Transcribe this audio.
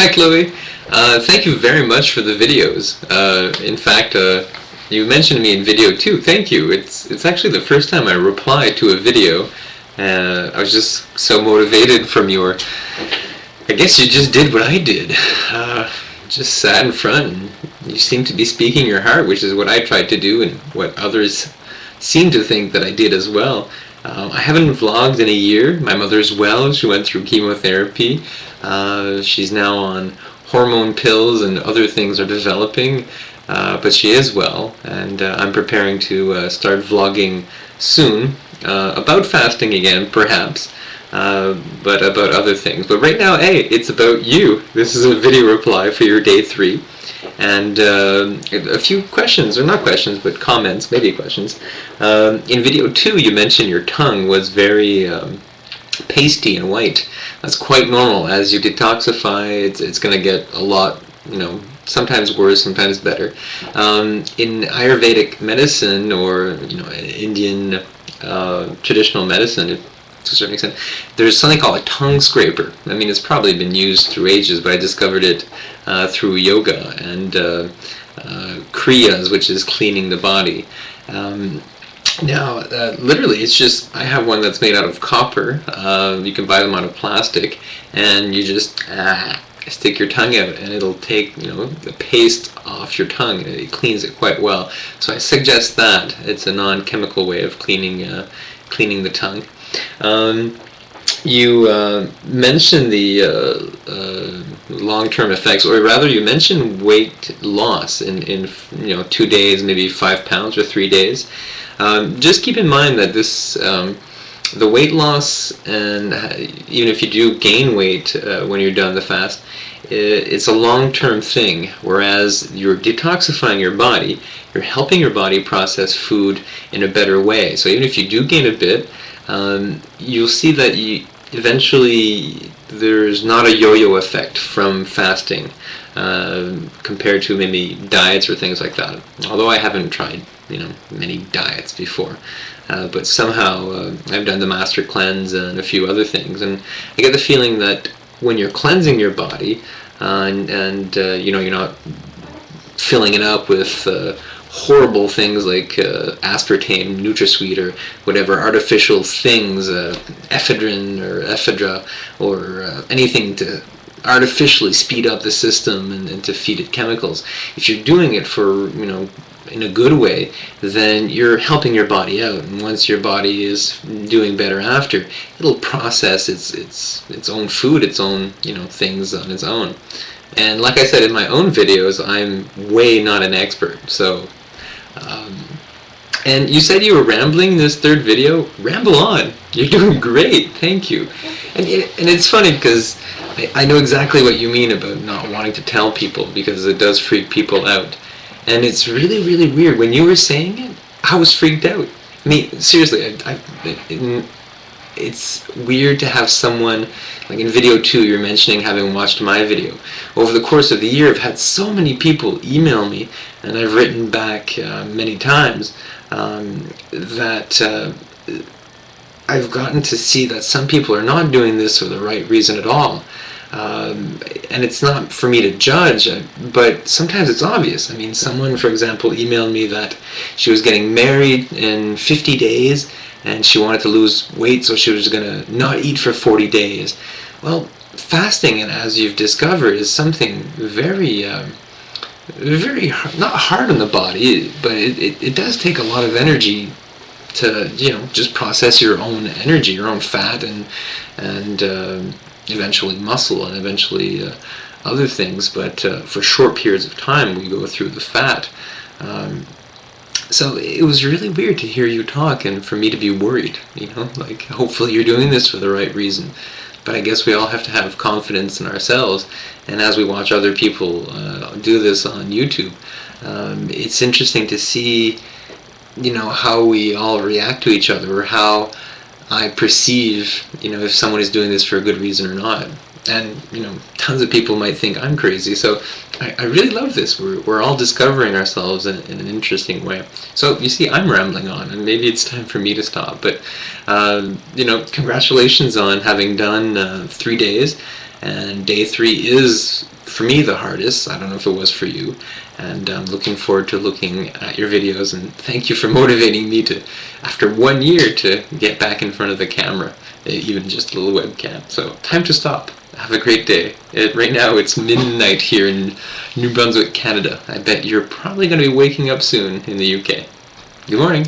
Hi Chloe, thank you very much for the videos. In fact, you mentioned me in video too. Thank you. It's actually the first time I replied to a video. I was just so motivated from your. I guess you just did what I did. Just sat in front and you seemed to be speaking your heart, which is what I tried to do and what others seem to think that I did as well. I haven't vlogged in a year. My mother's well. She went through chemotherapy. She's now on hormone pills and other things are developing, but she is well, and I'm preparing to start vlogging soon about fasting again, perhaps, but about other things. But right now, hey, it's about you. This is a video reply for your day 3. And a few questions, or not questions, but comments, maybe questions. In video 2, you mentioned your tongue was very pasty and white. That's quite normal. As you detoxify, it's going to get a lot, sometimes worse, sometimes better. In Ayurvedic medicine, or Indian traditional medicine, to a certain extent, there's something called a tongue scraper. I mean, it's probably been used through ages, but I discovered it through yoga and kriyas, which is cleaning the body. Now, literally, it's just, I have one that's made out of copper. You can buy them out of plastic, and you just stick your tongue out, and it'll take the paste off your tongue, and it cleans it quite well. So I suggest that. It's a non-chemical way of cleaning the tongue. You mentioned the long-term effects, or rather, you mentioned weight loss in 2 days, maybe 5 pounds, or 3 days. Just keep in mind that this, the weight loss, and even if you do gain weight when you're done the fast, it's a long-term thing. Whereas you're detoxifying your body, you're helping your body process food in a better way. So even if you do gain a bit, you'll see that eventually there's not a yo-yo effect from fasting compared to maybe diets or things like that. Although I haven't tried many diets before, but somehow I've done the master cleanse and a few other things, and I get the feeling that when you're cleansing your body and you're not filling it up with horrible things like aspartame, NutraSweet, or whatever artificial things, ephedrine or ephedra, or anything to artificially speed up the system and to feed it chemicals. If you're doing it for, in a good way, then you're helping your body out. And once your body is doing better after, it'll process its own food, its own, things on its own. And like I said in my own videos, I'm way not an expert. So, and you said you were rambling in this 3rd video. Ramble on. You're doing great. Thank you. And it's funny because I know exactly what you mean about not wanting to tell people, because it does freak people out. And it's really, really weird. When you were saying it, I was freaked out. I mean, seriously, it's weird to have someone, like in video 2, you're mentioning having watched my video. Over the course of the year, I've had so many people email me, and I've written back many times, that I've gotten to see that some people are not doing this for the right reason at all. And it's not for me to judge, but sometimes it's obvious. I mean, someone, for example, emailed me that she was getting married in 50 days, and she wanted to lose weight, so she was going to not eat for 40 days. Well, fasting, and as you've discovered, is something very, very not hard on the body, but it does take a lot of energy to, just process your own energy, your own fat, and eventually muscle, and eventually other things. But for short periods of time, we go through the fat. So it was really weird to hear you talk and for me to be worried, like hopefully you're doing this for the right reason. But I guess we all have to have confidence in ourselves, and as we watch other people do this on YouTube, it's interesting to see, how we all react to each other, or how I perceive, if someone is doing this for a good reason or not. And, tons of people might think I'm crazy. So I really love this. We're all discovering ourselves in an interesting way. So you see, I'm rambling on, and maybe it's time for me to stop. But, congratulations on having done 3 days. And day 3 is for me the hardest. I don't know if it was for you. And I'm looking forward to looking at your videos, and thank you for motivating me to, after 1 year, to get back in front of the camera, even just a little webcam. So time to stop. Have a great day. Right now it's midnight here in New Brunswick, Canada. I bet you're probably going to be waking up soon in the UK. Good morning.